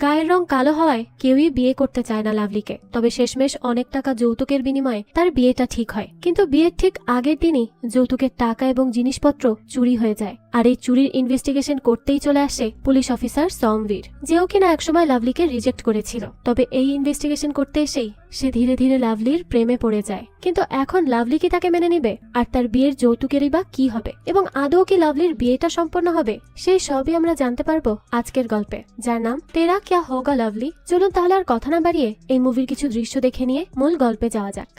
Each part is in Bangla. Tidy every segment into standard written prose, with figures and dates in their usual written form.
গায়ের রং কালো হওয়ায় কেউই বিয়ে করতে চায় না লাভলিকে। তবে শেষমেশ অনেক টাকা যৌতুকের বিনিময়ে তার বিয়েটা ঠিক হয়। কিন্তু বিয়ের ঠিক আগের দিনই যৌতুকের টাকা এবং জিনিসপত্র চুরি হয়ে যায়। আর এই চুরির ইনভেস্টিগেশন করতেই চলে আসে পুলিশ অফিসার সোমবীর, যেও কিনা একসময় লাভলিকে রিজেক্ট করেছিল। তবে এই ইনভেস্টিগেশন করতে এসেই সে ধীরে ধীরে লাভলির প্রেমে পড়ে যায়। কিন্তু এখন লাভলি কি তাকে মেনে নিবে? আর তার বিয়ের যৌতুকেরই বা কি হবে? এবং আদৌ কি লাভলির বিয়েটা সম্পন্ন হবে? সেই সবই আমরা জানতে পারবো আজকের গল্পে, যার নাম তেরা ক্যা হোগা লাভলি। চলুন তাহলে আর কথা না বাড়িয়ে এই মুভির কিছু দৃশ্য দেখে নিয়ে মূল গল্পে যাওয়া যাক।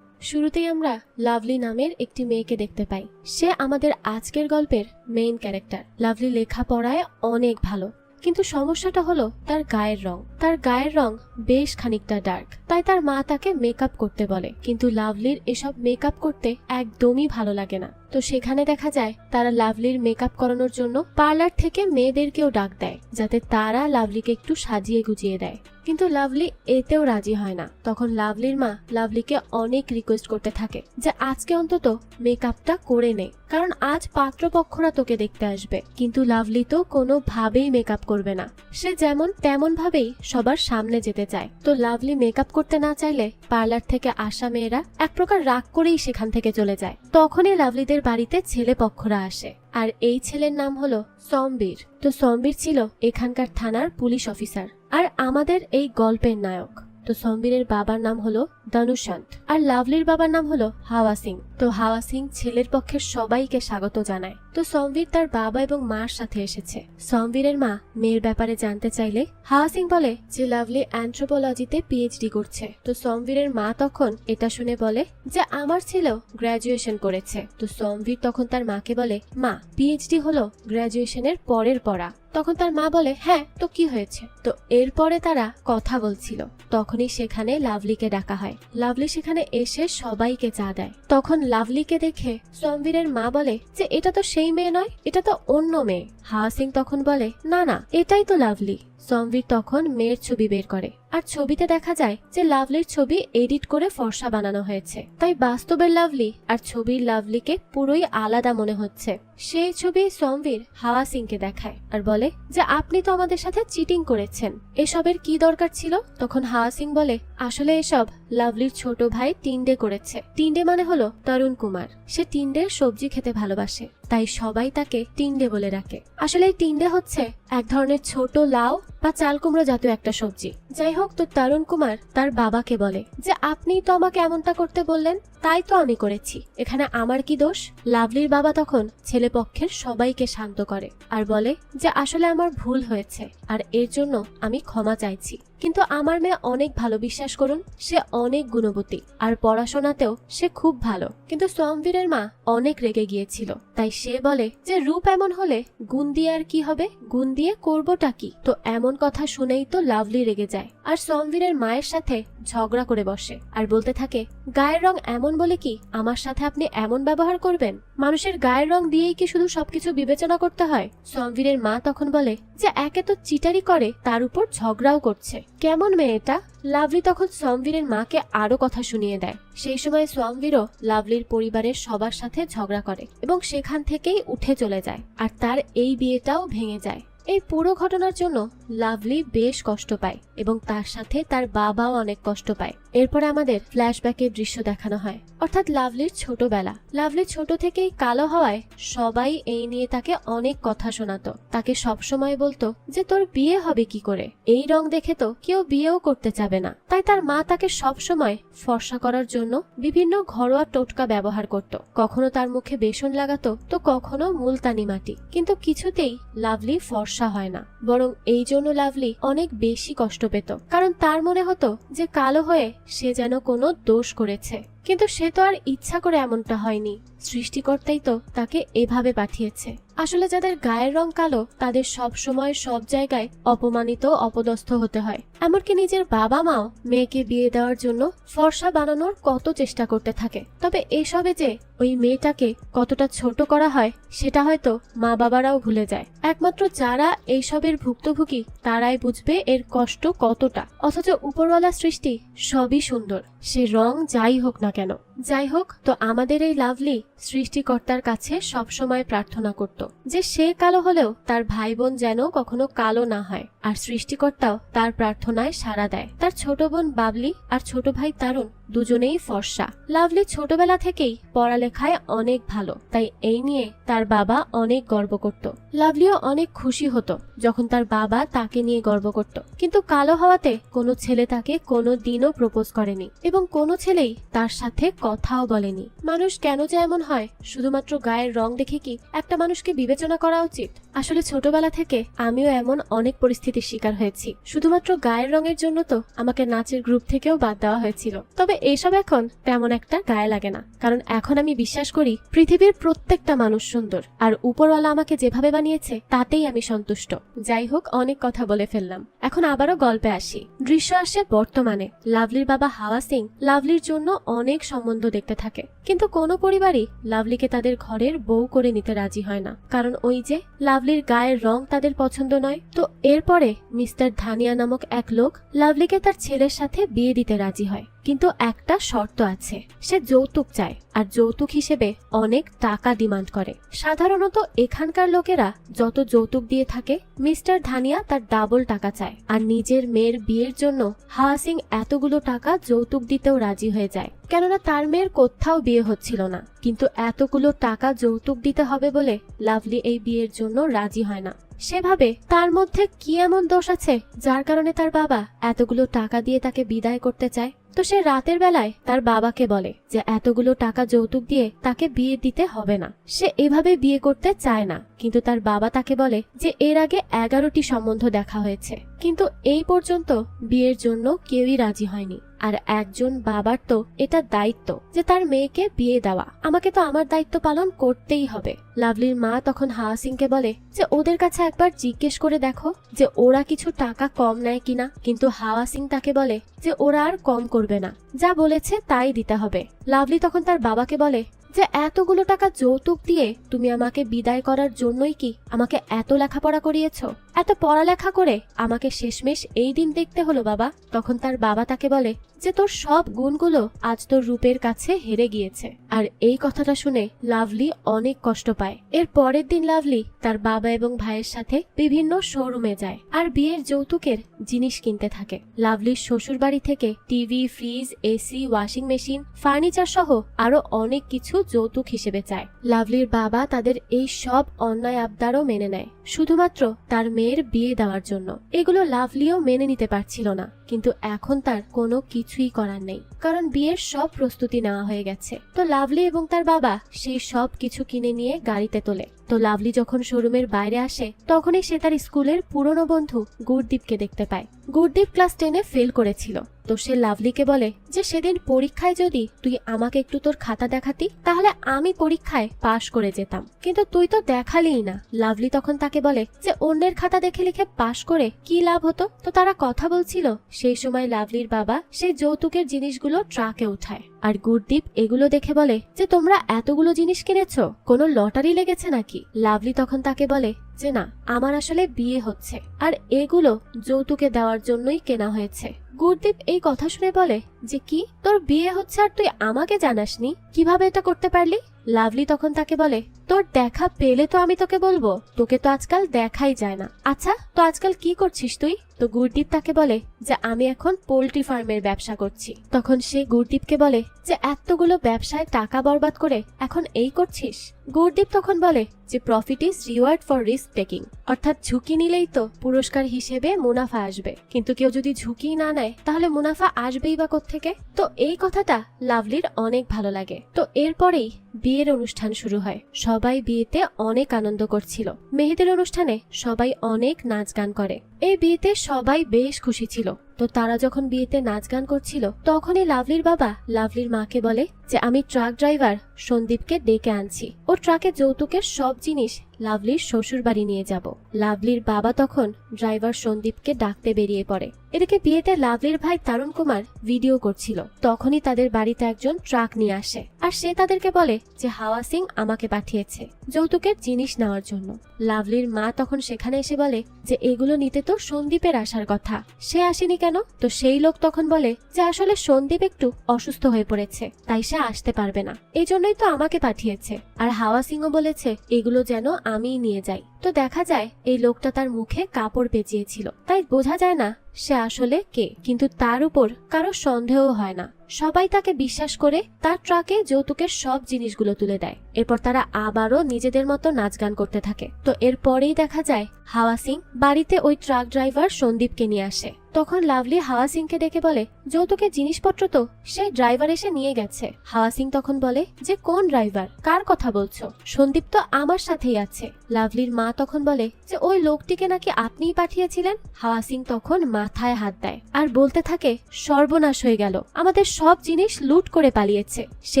শুরুতেই আমরা লাভলি নামের একটি মেয়েকে দেখতে পাই। সে আমাদের আজকের গল্পের মেইন ক্যারেক্টার। লাভলি লেখাপড়ায় অনেক ভালো, কিন্তু সমস্যাটা হলো তার গায়ের রং। তার গায়ের রং বেশ খানিকটা ডার্ক, তাই তার মা তাকে মেকআপ করতে বলে। কিন্তু লাভলির এসব মেকআপ করতে একদমই ভালো লাগে না। তো সেখানে দেখা যায় তারা লাভলির মেকআপ করানোর জন্য পার্লার থেকে মেয়েদেরকেও ডাক দেয়, যাতে তারা লাভলিকে একটু সাজিয়ে গুজিয়ে দেয়। কিন্তু লাভলি এতেও রাজি হয় না। তখন লাভলির মা লাভলিকে অনেক রিকোয়েস্ট করতে থাকে যে আজকে অন্তত মেকআপটা করে নে, কারণ আজ পাত্রপক্ষরা তোকে দেখতে আসবে। কিন্তু লাভলি তো কোনোভাবেই মেকআপ করবে না। সে যেমন তেমন ভাবেই সবার সামনে যেতে চায়। তো লাভলি মেকআপ করতে না চাইলে পার্লার থেকে আসা মেয়েরা এক প্রকার রাগ করেই সেখান থেকে চলে যায়। তখনই লাভলিদের বাড়িতে ছেলে পক্ষরা আসে, আর এই ছেলের নাম হলো সোমবীর। তো সোমবীর ছিল এখানকার থানার পুলিশ অফিসার আর আমাদের এই গল্পের নায়ক। তো সোমবীরের বাবার নাম হলো দানুশান্ত আর লাভলির বাবার নাম হলো হাওয়া সিং। তো হাওয়া সিং ছেলের পক্ষের সবাইকে স্বাগত জানায়। তো সোমবীর তার বাবা এবং মার সাথে এসেছে। সোমবীরের মা মেয়ের ব্যাপারে জানতে চাইলে হাওয়া সিং বলে যে লাভলি অ্যানথ্রোপোলজিতে পিএইচডি করছে। তো সোমবীরের মা তখন এটা শুনে বলে যে আমার ছেলেও গ্রাজুয়েশন করেছে। তো সোমবীর তখন তার মাকে বলে, মা পিএইচডি হলো গ্রাজুয়েশনের পরের পড়া। তখন তার মা বলে, হ্যাঁ তো কি হয়েছে? তো এরপরে তারা কথা বলছিল, তখনই সেখানে লাভলিকে ডাকা হয়। লাভলি সেখানে এসে সবাইকে চা দেয়। তখন লাভলিকে দেখে সোমবীরের মা বলে যে এটা তো সেই মেয়ে নয়, এটা তো অন্য মেয়ে। হাওয়া সিং তখন বলে, না না এটাই তো লাভলি। সোমবীর তখন মেয়ের ছবি বের করে, আর ছবিতে দেখা যায় যে লাভলির ছবি এডিট করে ফর্সা বানানো হয়েছে। তাই বাস্তবের লাভলি আর ছবির লাভলিকে পুরোই আলাদা মনে হচ্ছে। সেই ছবি সোমবীর হাওয়া সিংকে দেখায় আর বলে যে আপনি তো আমাদের সাথে চিটিং করেছেন, এসবের কি দরকার ছিল? তখন হাওয়া সিং বলে, আসলে এসব লাভলির ছোট ভাই টিন্ডে করেছে। টিন্ডে মানে হলো তরুণ কুমার। সে টিন্ডের সবজি খেতে ভালোবাসে, তাই সবাই তাকে টিন্ডে বলে ডাকে। আসলে এই টিন্ডে হচ্ছে এক ধরনের ছোট লাউ বা চাল কুমড়ো জাতীয় একটা সবজি। যাই হোক, তো তরুণ কুমার তার বাবাকে বলে যে আপনি তো আমাকে এমনটা করতে বললেন, তাই তো আমি করেছি, এখানে আমার কি দোষ? লাভলির বাবা তখন ছেলে পক্ষের সবাইকে শান্ত করে আর বলে যে আসলে আমার ভুল হয়েছে আর এর জন্য আমি ক্ষমা চাইছি। কিন্তু আমার মেয়ে অনেক ভালো, বিশ্বাস করুন, সে অনেক গুণবতী আর পড়াশোনাতেও সে খুব ভালো। কিন্তু সোমবীরের মা অনেক রেগে গিয়েছিল, তাই সে বলে যে রূপ এমন হলে গুণ দিয়ে আর কি হবে, গুণ দিয়ে করবোটা কি? তো এমন কথা শুনেই তো লাভলি রেগে যায় আর সোমবীরের মায়ের সাথে ঝগড়া করে বসে আর বলতে থাকে, গায়ের রং এমন বলে কি আমার সাথে আপনি এমন ব্যবহার করবেন? মানুষের গায়ের রং দিয়েই কি শুধু সবকিছু বিবেচনা করতে হয়? সোমবীরের মা তখন বলে যে একে তো চিটারি করে, তার উপর ঝগড়াও করছে, কেমন মেয়ে এটা? লাভলি তখন সোমবীরের মাকে আরো কথা শুনিয়ে দেয়। সেই সময় সোমবীরও লাভলির পরিবারের সবার সাথে ঝগড়া করে এবং সেখান থেকেই উঠে চলে যায় আর তার এই বিয়েটাও ভেঙে যায়। এই পুরো ঘটনার জন্য লাভলি বেশ কষ্ট পায় এবং তার সাথে তার বাবাও অনেক কষ্ট পায়। এরপরে আমাদের ফ্ল্যাশব্যাকের দৃশ্য দেখানো হয়, অর্থাৎ লাভলির ছোটবেলা। লাভলি ছোট থেকেই কালো হওয়ায় সবাই এই নিয়ে তাকে অনেক কথা শোনাতো। তাকে সবসময় বলতো যে তোর বিয়ে হবে কি করে, এই রং দেখে তো কেউ বিয়েও করতে চাবে না। তাই তার মা তাকে সবসময় ফর্সা করার জন্য বিভিন্ন ঘরোয়া টোটকা ব্যবহার করত। কখনো তার মুখে বেসন লাগাতো, তো কখনো মুলতানি মাটি। কিন্তু কিছুতেই লাভলি ফর্সা হয় না, বরং এই জন্য লাভলি অনেক বেশি কষ্ট পেত, কারণ তার মনে হতো যে কালো হয়ে সে যেন কোনো দোষ করেছে। কিন্তু সে তো আর ইচ্ছা করে এমনটা হয়নি, সৃষ্টিকর্তাই তো তাকে এভাবে পাঠিয়েছে। আসলে যাদের গায়ের রং কালো তাদের সব সময় সব জায়গায় অপমানিত অপদস্থ হতে হয়। এমনকি নিজের বাবা মাও মেয়েকে বিয়ে দেওয়ার জন্য ফর্সা বানানোর কত চেষ্টা করতে থাকে। তবে এসবে যে ওই মেয়েটাকে কতটা ছোট করা হয় সেটা হয়তো মা বাবারাও ভুলে যায়। একমাত্র যারা এইসবের ভুক্তভোগী তারাই বুঝবে এর কষ্ট কতটা। অথচ উপরওয়ালা সৃষ্টি সবই সুন্দর, সে রং যাই হোক না কেন। যাই হোক, তো আমাদের এই লাভলি সৃষ্টিকর্তার কাছে সবসময় প্রার্থনা করত যে সে কালো হলেও তার ভাই বোন যেন কখনো কালো না হয়, আর সৃষ্টিকর্তাও তার প্রার্থনায় সাড়া দেয়। তার ছোট বোন বাবলি আর ছোট ভাই তারুণ দুজনেই ফর্সা। লাভলি ছোটবেলা থেকেই পড়ালেখায় অনেক ভালো, তাই এই নিয়ে তার বাবা অনেক গর্ব করত। লাভলিও অনেক খুশি হতো যখন তার বাবা তাকে নিয়ে গর্ব করত। কিন্তু কালো হওয়াতে কোনো ছেলে তাকে কোনো দিনও প্রপোজ করেনি এবং কোনো ছেলেই তার সাথে কথাও বলেনি। মানুষ কেন যে এমন হয়, শুধুমাত্র গায়ের রং দেখে কি একটা মানুষকে বিবেচনা করা উচিত? আসলে ছোটবেলা থেকে আমিও এমন অনেক পরিস্থিতির শিকার হয়েছি। শুধুমাত্র গায়ের রঙের জন্য তো আমাকে নাচের গ্রুপ থেকেও বাদ দেওয়া হয়েছিল। তবে এইসব এখন তেমন একটা গায়ে লাগে না, কারণ এখন আমি বিশ্বাস করি পৃথিবীর প্রত্যেকটা মানুষ সুন্দর, আর উপরওয়ালা আমাকে যেভাবে বানিয়েছে তাতেই আমি সন্তুষ্ট। যাই হোক, অনেক কথা বলে ফেললাম, এখন আবারও গল্পে আসি। দৃশ্য আসে বর্তমানে। লাভলির বাবা হাওয়া সিং লাভলির জন্য অনেক সম্বন্ধ দেখতে থাকে, কিন্তু কোনো পরিবারই লাভলিকে তাদের ঘরের বউ করে নিতে রাজি হয় না, কারণ ওই যে লাভলির গায়ের রং তাদের পছন্দ নয়। তো এরপরে মিস্টার ধানিয়া নামক এক লোক লাভলিকে তার ছেলের সাথে বিয়ে দিতে রাজি হয়, কিন্তু একটা শর্ত আছে, সে যৌতুক চায়, আর যৌতুক হিসেবে অনেক টাকা ডিমান্ড করে। সাধারণত এখানকার লোকেরা যত যৌতুক দিয়ে থাকে মিস্টার ধানিয়া তার ডাবল টাকা চায়, আর নিজের মেয়ের বিয়ের জন্য হাওয়া সিং এতগুলো টাকা যৌতুক দিতেও রাজি হয়ে যায়, কেননা তার মেয়ের কোথাও বিয়ে হচ্ছিল না। কিন্তু এতগুলো টাকা যৌতুক দিতে হবে বলে লাভলি এই বিয়ের জন্য রাজি হয় না। সেভাবে তার মধ্যে কি এমন দোষ আছে যার কারণে তার বাবা এতগুলো টাকা দিয়ে তাকে বিদায় করতে চায়? তো সে রাতের বেলায় তার বাবাকে বলে যে এতগুলো টাকা যৌতুক দিয়ে তাকে বিয়ে দিতে হবে না, সে এভাবে বিয়ে করতে চায় না। কিন্তু তার বাবা তাকে বলে যে এর আগে 11টি সম্বন্ধ দেখা হয়েছে, কিন্তু এই পর্যন্ত বিয়ের জন্য কেউই রাজি হয়নি। আর একজন বাবার তো এটা দায়িত্ব যে তার মেয়েকে বিয়ে দেওয়া, আমাকে তো আমার দায়িত্ব পালন করতেই হবে। লাভলির মা তখন হাওয়া সিংকে বলে যে ওদের কাছে একবার জিজ্ঞেস করে দেখো যে ওরা কিছু টাকা কম নেয় কিনা। কিন্তু হাওয়া সিং তাকে বলে যে ওরা আর কম করবে না, যা বলেছে তাই দিতে হবে। লাভলি তখন তার বাবাকে বলে যে এতগুলো টাকা যৌতুক দিয়ে তুমি আমাকে বিদায় করার জন্যই কি আমাকে এত লেখাপড়া করিয়েছো? এত পড়ালেখা করে আমাকে শেষমেশ এই দিন দেখতে হলো বাবা? তখন তার বাবা তাকে বলে যে তোর সব গুণগুলো আজ তোর রূপের কাছে হেরে গিয়েছে। আর এই কথাটা শুনে লাভলি অনেক কষ্ট পায়। এর পরের দিন লাভলি তার বাবা এবং ভাইয়ের সাথে বিভিন্ন শোরুমে যায় আর বিয়ের যৌতুকের জিনিস কিনতে থাকে। লাভলির শ্বশুর বাড়ি থেকে TV, fridge, AC, washing machine, furniture সহ আরো অনেক কিছু যৌতুক হিসেবে চায়। লাভলির বাবা তাদের এই সব অন্যায় আবদারও মেনে নেয়, শুধুমাত্র তার মেয়ের বিয়ে দেওয়ার জন্য। এগুলো লাভলিও মেনে নিতে পারছিল না, কিন্তু এখন তার কোনো কিছুই করার নেই, কারণ বিয়ের সব প্রস্তুতি নেওয়া হয়ে গেছে। তো লাভলি এবং তার বাবা সেই সব কিছু কিনে নিয়ে গাড়িতে তোলে। তো লাভলি যখন শোরুমের বাইরে আসে তখনই সে তার স্কুলের পুরনো বন্ধু গুরদীপকে দেখতে পায়। গুরদীপ ক্লাস 10-এ ফেল করেছিল। তো সে লাভলিকে বলে যে সেদিন পরীক্ষায় যদি তুই আমাকে একটু তোর খাতা দেখাতি তাহলে আমি পরীক্ষায় পাশ করে যেতাম, কিন্তু তুই তো দেখালিই না। লাভলি তখন তাকে বলে যে অন্যের খাতা দেখে লিখে পাশ করে কি লাভ হতো? তো তারা কথা বলছিল, সেই সময় লাভলির বাবা সেই যৌতুকের জিনিসগুলো ট্রাকে উঠায়। আর গুরদীপ এগুলো দেখে বলে যে তোমরা এতগুলো জিনিস কিনেছো, কোনো লটারি লেগেছে নাকি? লাভলি তখন তাকে বলে যে না, আমার আসলে বিয়ে হচ্ছে আর এগুলো যৌতুকে দেওয়ার জন্যই কেনা হয়েছে। গুরদীপ এই কথা শুনে বলে যে কি, তোর বিয়ে হচ্ছে আর তুই আমাকে জানাসনি? কিভাবে এটা করতে পারলি? লাভলি তখন তাকে বলে তোর দেখা পেলে তো আমি তোকে বলবো, তোকে তো আজকাল দেখাই যায় না। আচ্ছা, তো আজকাল কি করছিস তুই? তো গুরদীপ তাকে বলে যে আমি এখন পোল্ট্রি ফার্মের ব্যবসা করছি। তখন সে গুরদীপকে বলে যে এতগুলো ব্যবসায় টাকা বরবাদ করে এখন এই করছিস? গুরদীপ তখন বলে যে profit is reward for risk taking, অর্থাৎ ঝুঁকি নিলেই তো পুরস্কার হিসেবে মুনাফা আসবে, কিন্তু কেউ যদি ঝুঁকি না নেয় তাহলে মুনাফা আসবেই বা কোত্থেকে? তো এই কথাটা লাভলির অনেক ভালো লাগে। তো এরপরেই বিয়ের অনুষ্ঠান শুরু হয়। সবাই বিয়েতে অনেক আনন্দ করছিল। মেহেদির অনুষ্ঠানে সবাই অনেক নাচ গান করে। এই বিয়েতে সবাই বেশ খুশি ছিল। তো তারা যখন বিয়েতে নাচ গান করছিল তখনই লাভলির বাবা লাভলির মাকে বলে যে আমি ট্রাক ড্রাইভার সন্দীপকে ডেকে আনছি, ও ট্রাকে যৌতুকের সব জিনিস লাভলির শ্বশুর বাড়ি নিয়ে যাব। লাভলির বাবা তখন ড্রাইভার সন্দীপকে ডাকতে বেরিয়ে পড়ে। এদিকে বিয়েতে লাভলির ভাই তারুণ কুমার ভিডিও করছিল, তখনই তাদের বাড়িতে একজন ট্রাক নিয়ে আসে আর সে তাদেরকে বলে যে হাওয়া সিং আমাকে পাঠিয়েছে যৌতুকের জিনিস নেওয়ার জন্য। লাভলির মা তখন সেখানে এসে বলে যে এগুলো নিতে তো সন্দীপের আসার কথা, সে আসেনি কেন? তো সেই লোক তখন বলে যে আসলে সন্দীপ একটু অসুস্থ হয়ে পড়েছে, তাই সে আসতে পারবে না, এই জন্যই তো আমাকে পাঠিয়েছে। আর হাওয়া সিংও বলেছে এগুলো যেন আমিই নিয়ে যাই। তো দেখা যায় এই লোকটা তার মুখে কাপড় পেঁচিয়েছিল, তাই বোঝা যায় না সে আসলে কে। কিন্তু তার উপর কারো সন্দেহ হয় না, সবাই তাকে বিশ্বাস করে তার ট্রাকে যৌতুকের সব জিনিসগুলো তুলে দেয়। এরপর তারা আবারও নিজেদের মতো নাচ গান করতে থাকে। তো এরপরেই দেখা যায় হাওয়া সিং বাড়িতে ওই ট্রাক ড্রাইভার সন্দীপকে নিয়ে আসে। তখন লাভলি হাওয়া সিংকে ডেকে বলে যৌতুকের জিনিসপত্র তো সেই ড্রাইভার এসে নিয়ে গেছে। হাওয়া সিং তখন বলে যে কোন ড্রাইভার, কার কথা বলছো? সন্দীপ তো আমার সাথেই আছে। লাভলির মা তখন বলে যে ওই লোকটিকে নাকি আপনিই পাঠিয়েছিলেন। হাওয়া সিং তখন মাথায় হাত দেয় আর বলতে থাকে সর্বনাশ হয়ে গেল, আমাদের সব জিনিস লুট করে পালিয়েছে। সে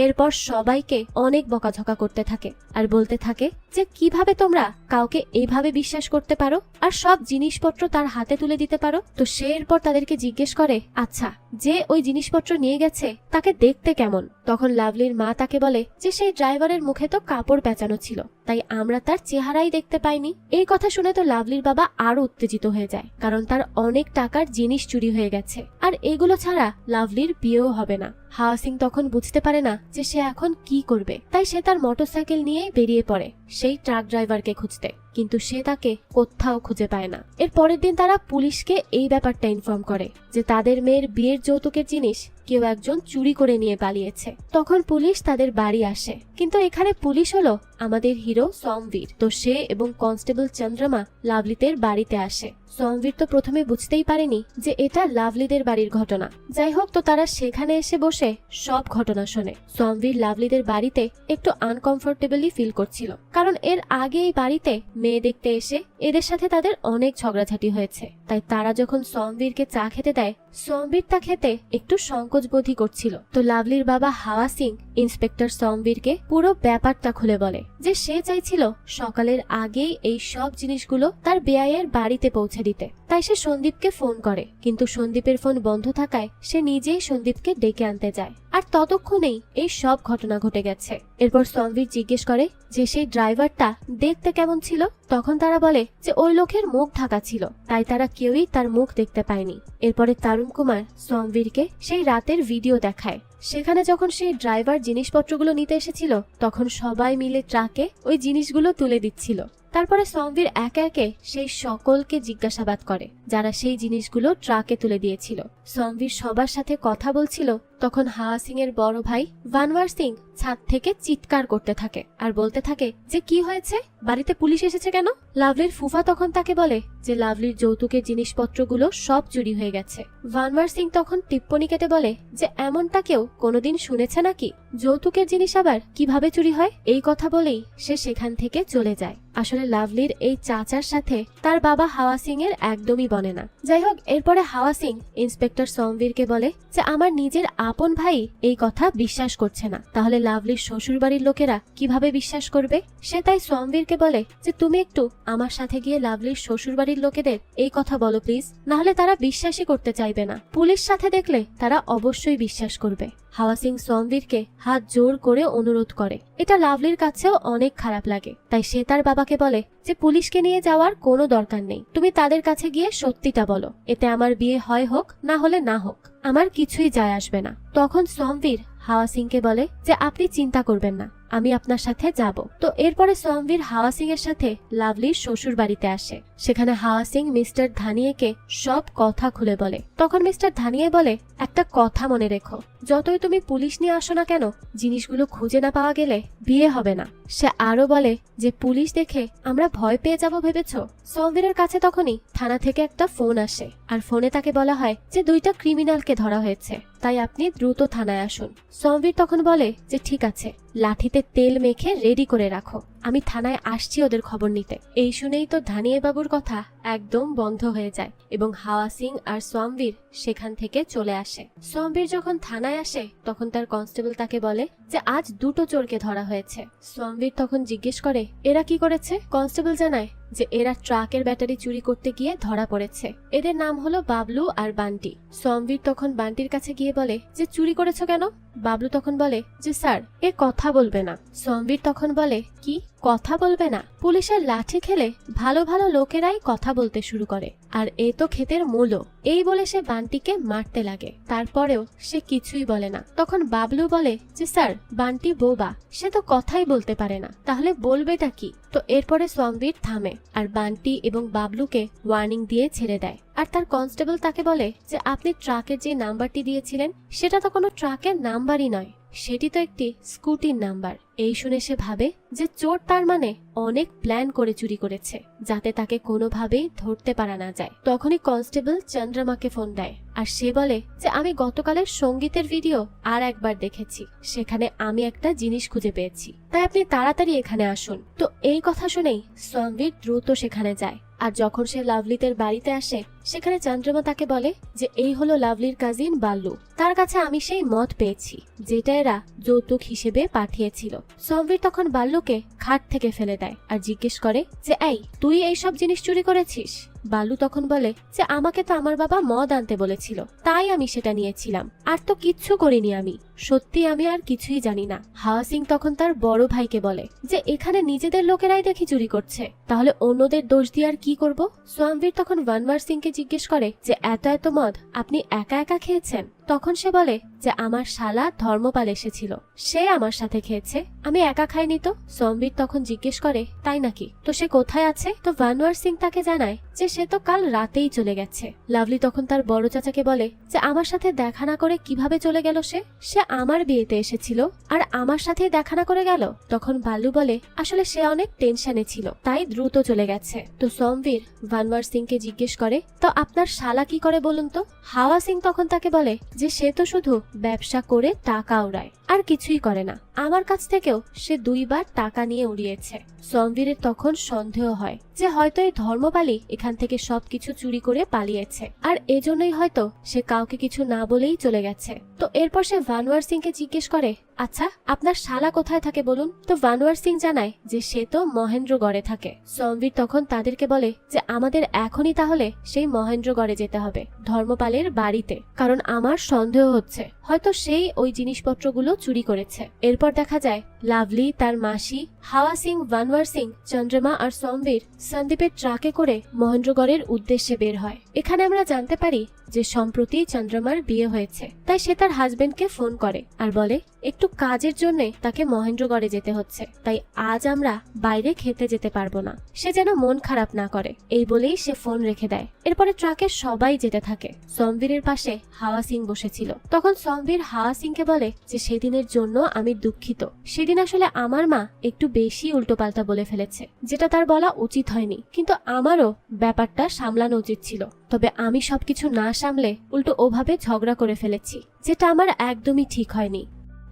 এরপর সবাইকে অনেক বকাঝকা করতে থাকে আর বলতে থাকে যে কিভাবে তোমরা কাউকে এইভাবে বিশ্বাস করতে পারো আর সব জিনিসপত্র তার হাতে তুলে দিতে পারো। তো সে এরপর তাদেরকে জিজ্ঞেস করে আচ্ছা যে ওই জিনিসপত্র নিয়ে গেছে তাকে দেখতে কেমন? তখন লাভলির মা তাকে বলে যে সেই ড্রাইভারের মুখে তো কাপড় পেঁচানো ছিল, তাই আমরা তার চেহারাই দেখতে পাইনি। এই কথা শুনে তো লাভলির বাবা আরো উত্তেজিত হয়ে যায়, কারণ তার অনেক টাকার জিনিস চুরি হয়ে গেছে আর এগুলো ছাড়া লাভলির বিয়েও হবে না। হাওয়া সিং তখন বুঝতে পারে না যে সে এখন কি করবে, তাই সে তার মোটরসাইকেল নিয়ে বেরিয়ে পড়ে সেই ট্রাক ড্রাইভারকে খুঁজতে, কিন্তু সে তাকে কোথাও খুঁজে পায় না। এর পরের দিন তারা পুলিশকে এই ব্যাপারটা ইনফর্ম করে যে তাদের মেয়ের বিয়ের যৌতুকের জিনিস কেউ একজন চুরি করে নিয়ে পালিয়েছে। তখন পুলিশ তাদের বাড়ি আসে, কিন্তু এখানে পুলিশ হলো আমাদের হিরো সোমবীর। তো সে এবং কনস্টেবল চন্দ্রমা লাভলিদের বাড়িতে আসে। সোমবীর তো প্রথমে বুঝতেই পারেনি যে এটা লাভলিদের বাড়ির ঘটনা। যাই হোক, তো তারা সেখানে এসে বসে সব ঘটনা শোনে। সোমবীর লাভলিদের বাড়িতে একটু আনকমফোর্টেবলি ফিল করছিল, কারণ এর আগে এই বাড়িতে মেয়ে দেখতে এসে এদের সাথে তাদের অনেক ঝগড়াঝাটি হয়েছে। তাই তারা যখন সোমবীরকে চা খেতে দেয়, সোমবীর তা খেতে একটু সংকোচবোধই করছিল। তো লাভলির বাবা হাওয়া সিং ইন্সপেক্টর সোমবীরকে পুরো ব্যাপারটা খুলে বলে যে সে চাইছিল সকালের আগেই এই সব জিনিসগুলো তার বেয়াইয়ের বাড়িতে পৌঁছে দিতে। তাই সে সন্দীপকে ফোন করে, কিন্তু সন্দীপের ফোন বন্ধ থাকায় সে নিজেই সন্দীপকে ডেকে আনতে যায়। আর ততক্ষণেই এই সব ঘটনা ঘটে গেছে। এরপর সোমবীর জিজ্ঞেস করে যে সেই ড্রাইভারটা দেখতে কেমন ছিল। তখন তারা বলে যে ওই লোকের মুখ ঢাকা ছিল, তাই তারা কেউই তার মুখ দেখতে পায়নি। এরপরে তারুণ কুমার সোমবীরকে সেই রাতের ভিডিও দেখায়। সেখানে যখন সেই ড্রাইভার জিনিসপত্রগুলো নিতে এসেছিল, তখন সবাই মিলে ট্রাকে ওই জিনিসগুলো তুলে দিচ্ছিল। তারপরে সোমবীর একে একে সেই সকলকে জিজ্ঞাসাবাদ করে যারা সেই জিনিসগুলো ট্রাকে তুলে দিয়েছিল। সোমবীর সবার সাথে কথা বলছিল, তখন হাওয়া সিং এর বড় ভাই ভানওয়ার সিং ছাদ থেকে চিৎকার করতে থাকে আর বলতে থাকে যে কি হয়েছে, বাড়িতে পুলিশ এসেছে কেন? লাভলির ফুফা তখন তাকে বলে যে লাভলির যৌতুকের জিনিসপত্রগুলো সব চুরি হয়ে গেছে। ভানওয়ার সিং তখন টিপ্পনি কেটে বলে যে এমনটা কেউ কোনোদিন শুনেছে নাকি? যৌতুকের জিনিস আবার কিভাবে চুরি হয়? এই কথা বলেই সে সেখান থেকে চলে যায়। আসলে লাভলির এই চাচার সাথে তার বাবা হাওয়া সিং এর একদমই বনে না। যাই হোক, এরপরে হাওয়া সিং ইন্সপেক্টর সোমবীরকে বলে যে আমার নিজের আপন ভাই এই কথা বিশ্বাস করছে না, তাহলে লাভলির শ্বশুর বাড়ির লোকেরা কিভাবে বিশ্বাস করবে? সে তাই সোমবীরকে বলে যে তুমি একটু আমার সাথে গিয়ে লাভলির শ্বশুর বাড়ির লোকেদের এই কথা বলো প্লিজ, না হলে তারা বিশ্বাসই করতে চাইবে না। পুলিশ সাথে দেখলে তারা অবশ্যই বিশ্বাস করবে। হাওয়া সিং সোমবীরকে হাত জোর করে অনুরোধ করে। এটা লাভলির কাছেও অনেক খারাপ লাগে, তাই সে তার বাবাকে বলে যে পুলিশকে নিয়ে যাওয়ার কোনো দরকার নেই, তুমি তাদের কাছে গিয়ে সত্যিটা বলো, এতে আমার বিয়ে হয় হোক না হলে না হোক, আমার কিছুই যায় আসবে না। তখন সোমবীর হাওয়া সিংকে বলে যে আপনি চিন্তা করবেন না, আমি আপনার সাথে যাব। তো এরপরে সোমবীর হাওয়া সিং এর সাথে লাভলির শ্বশুর বাড়িতে আসে। সেখানে হাওয়া সিং মিস্টার ধানিয়েকে সব কথা খুলে বলে। তখন মিস্টার ধানিয়ে বলে একটা কথা মনে রেখো, যতই তুমি পুলিশ নিয়ে আসো না কেন, জিনিসগুলো খুঁজে না পাওয়া গেলে বিয়ে হবে না। সে আরো বলে যে পুলিশ দেখে আমরা ভয় পেয়ে যাব ভেবেছ? সোমবীরের কাছে তখনই থানা থেকে একটা ফোন আসে আর ফোনে তাকে বলা হয় যে 2টা ক্রিমিনালকে ধরা হয়েছে, তাই আপনি দ্রুত থানায় আসুন। সোমবীর তখন বলে যে ঠিক আছে, লাঠিতে তেল মেখে রেডি করে রাখো। আমি থানায় আসছি ওদের খবর নিতে। এই শুনেই তো ধানিয়ে বাবুর কথা একদম বন্ধ হয়ে যায় এবং হাওয়া সিং আর সোমবীর সেখান থেকে চলে আসে। সোমবীর যখন থানায় আসে তখন তার কনস্টেবল তাকে বলে যে আজ 2টো চোরকে ধরা হয়েছে। সোমবীর তখন জিজ্ঞেস করে এরা কি করেছে। কনস্টেবল জানায় যে এরা ট্রাকের ব্যাটারি চুরি করতে গিয়ে ধরা পড়েছে। এদের নাম হলো বাবলু আর বান্টি। সোমবীর তখন বান্টির কাছে গিয়ে বলে যে চুরি করেছো কেন। বাবলু তখন বলে যে স্যার এ কথা বলবে না। সোমবীর তখন বলে কি কথা বলবে না? পুলিশের লাঠি খেলে ভালো ভালো লোকেরাই কথা বলতে শুরু করে, আর এ তো ক্ষেতের মূলো। এই বলে সে বান্টিকে মারতে লাগে। তারপরেও সে কিছুই বলে না। তখন বাবলু বলে যে স্যার বান্টি বোবা, সে তো কথাই বলতে পারে না, তাহলে বলবেটা কি? তো এরপরে সোমবীর থামে আর বান্টি এবং বাবলুকে ওয়ার্নিং দিয়ে ছেড়ে দেয়। আর তার কনস্টেবল তাকে বলে যে আপনি ট্রাকের যে নাম্বারটি দিয়েছিলেন সেটা তো কোনো ট্রাকের নাম্বারই নয়, সেটি তো একটি স্কুটির নাম্বার। এই শুনে সে ভাবে যে চোর তার মানে অনেক প্ল্যান করে চুরি করেছে যাতে তাকে কোনোভাবেই ধরতে পারা না যায়। তখনই কনস্টেবল চন্দ্রমাকে ফোন দেয় আর সে বলে যে আমি গতকালের সঙ্গীতের ভিডিও আর একবার দেখেছি, সেখানে আমি একটা জিনিস খুঁজে পেয়েছি, তাই আপনি তাড়াতাড়ি এখানে আসুন। তো এই কথা শুনেই সোমবীর দ্রুত সেখানে যায়। আর যখন সে লাভলিদের বাড়িতে আসে সেখানে চন্দ্রমা তাকে বলে যে এই হলো লাভলির কাজিন বাল্লু, তার কাছে আমি সেই মদ পেয়েছি যেটা এরা যৌতুক হিসেবে পাঠিয়েছিল। সোমবীর তখন বাল্লুকে খাট থেকে ফেলে দেয় আর জিজ্ঞেস করে যে এই তুই এইসব জিনিস চুরি করেছিস? বাল্লু তখন বলে যে আমাকে তো আমার বাবা মদ আনতে বলেছিল, তাই আমি সেটা নিয়েছিলাম, আর তো কিচ্ছু করিনি আমি, সত্যি আমি আর কিছুই জানি না। হাওয়া সিং তখন তার বড় ভাইকে বলে যে এখানে নিজেদের লোকেরাই দেখি চুরি করছে, তাহলে অন্যদের দোষ দিয়ে আর কি করব? সোমবীর তখন ভানওয়ার সিংকে জিজ্ঞেস করে যে এত এত মদ আপনি একা একা খেয়েছেন? তখন সে বলে যে আমার শালা ধর্মপাল এসেছিল, সে আমার সাথে খেয়েছে, আমি একা খাইনি তো। সোমবীর তখন জিজ্ঞেস করে তাই নাকি, তো সে কোথায় আছে? তো ভানওয়ার সিং তাকে জানায় যে সে তো কাল রাতেই চলে গেছে। লাভলি তখন তার বড় চাচাকে বলে যে আমার সাথে দেখা না করে কিভাবে চলে গেল সে? সে আমার বিয়েতে এসেছিল আর আমার সাথে দেখা না করে গেল। তখন বাল্লু বলে আসলে সে অনেক টেনশনে ছিল তাই দ্রুত চলে গেছে। তো সোমবীর ভানওয়ার সিংকে জিজ্ঞেস করে তো আপনার শালা কি করে বলুন তো? হাওয়া সিং তখন তাকে বলে যে সে তো শুধু ব্যবসা করে টাকা উড়ায় আর কিছুই করে না, আমার কাছ থেকেও সে 2বার টাকা নিয়ে উড়িয়েছে। সোমবীরের তখন সন্দেহ হয় যে হয়তো এই ধর্মপালই এখান থেকে সবকিছু চুরি করে পালিয়েছে আর এজন্যই হয়তো সে কাউকে কিছু না বলেই চলে গেছে। তো এরপর সে ভানওয়ার সিংকে জিজ্ঞেস করে আচ্ছা আপনার শালা কোথায় থাকে বলুন? তো ভানওয়ার সিং জানায় যে সে তো মহেন্দ্রগড়ে থাকে। সোমবীর তখন তাদেরকে বলে যে আমাদের এখনই তাহলে সেই মহেন্দ্রগড়ে যেতে হবে, ধর্মপালের বাড়িতে, কারণ আমার সন্দেহ হচ্ছে হয়তো সেই ওই জিনিসপত্রগুলো চুরি করেছে। এরপর দেখা যায় লাভলি, তার মাসি, হাওয়া সিং, ভানওয়ার সিং, চন্দ্রমা আর সোমবীর সন্দীপের ট্রাকে করে মহেন্দ্রগড়ের উদ্দেশ্যে বের হয়। এখানে আমরা জানতে পারি যে সম্প্রতি চন্দ্রমার বিয়ে হয়েছে, তাই সে তার হাজবেন্ডকে ফোন করে আর বলে একটু কাজের জন্য তাকে মহেন্দ্রগড়ে যেতে হচ্ছে, তাই আজ আমরা বাইরে খেতে যেতে পারবো না, সে যেন মন খারাপ না করে। এই বলেই সে ফোন রেখে দেয়। এরপরে ট্রাকে সবাই যেতে থাকে। সোমবীরের পাশে হাওয়া সিং বসেছিল। তখন সোমবীর হাওয়া সিংকে বলে যে সেদিনের জন্য আমি দুঃখিত, সেদিন আসলে আমার মা একটু বেশি উল্টোপাল্টা বলে ফেলেছে, যেটা তার বলা উচিত হয়নি, কিন্তু আমারও ব্যাপারটা সামলানো উচিত ছিল, তবে আমি সবকিছু না সামলে উল্টো ওভাবে ঝগড়া করে ফেলেছি, যেটা আমার একদমই ঠিক হয়নি।